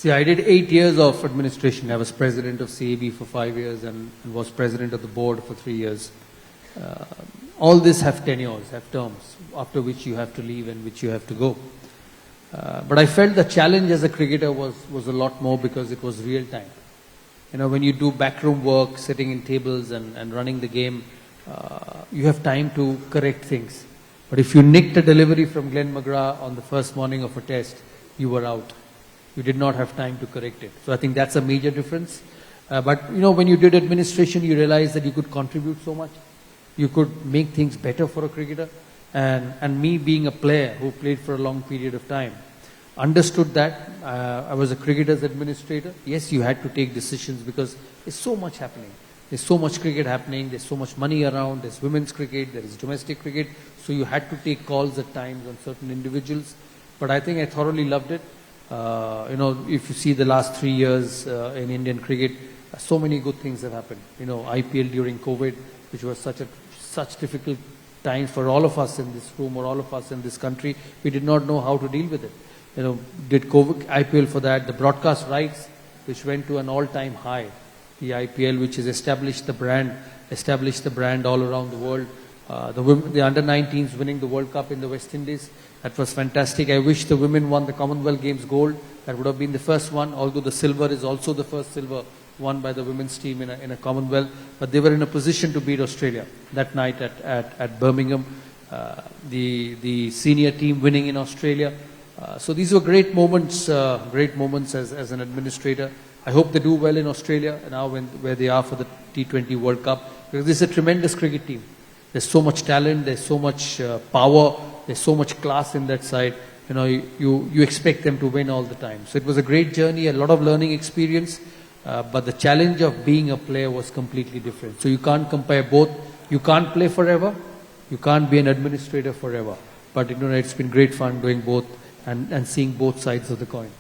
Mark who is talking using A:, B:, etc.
A: See, I did 8 years of administration. I was president of CAB for 5 years and was president of the board for 3 years. All this have tenures, have terms, after which you have to leave and which you have to go. But I felt the challenge as a cricketer was a lot more because it was real time. You know, when you do backroom work, sitting in tables and running the game, you have time to correct things. But if you nicked a delivery from Glenn McGrath on the first morning of a test, you were out. You did not have time to correct it. So I think that's a major difference. But you know, when you did administration, you realized that you could contribute so much. You could make things better for a cricketer. And me being a player who played for a long period of time, understood that. I was a cricketer's administrator. Yes, you had to take decisions because there's so much happening. There's so much cricket happening. There's so much money around. There's women's cricket. There is domestic cricket. So you had to take calls at times on certain individuals. But I think I thoroughly loved it. You know, if you see the last 3 years in Indian cricket, so many good things have happened. You know, IPL during COVID, which was such difficult times for all of us in this room or all of us in this country, we did not know how to deal with it. You know, did COVID IPL for that, the broadcast rights, which went to an all-time high. The IPL, which has established the brand all around the world. The under-19s winning the World Cup in the West Indies, that was fantastic. I wish the women won the Commonwealth Games gold. That would have been the first one, although the silver is also the first silver won by the women's team in a Commonwealth. But they were in a position to beat Australia that night at Birmingham. The senior team winning in Australia. So these were great moments as an administrator. I hope they do well in Australia now where they are for the T20 World Cup, because this is a tremendous cricket team. There's so much talent, there's so much power, there's so much class in that side. You know, you expect them to win all the time. So it was a great journey, a lot of learning experience, but the challenge of being a player was completely different. So you can't compare both. You can't play forever, you can't be an administrator forever. But you know, it's been great fun doing both and seeing both sides of the coin.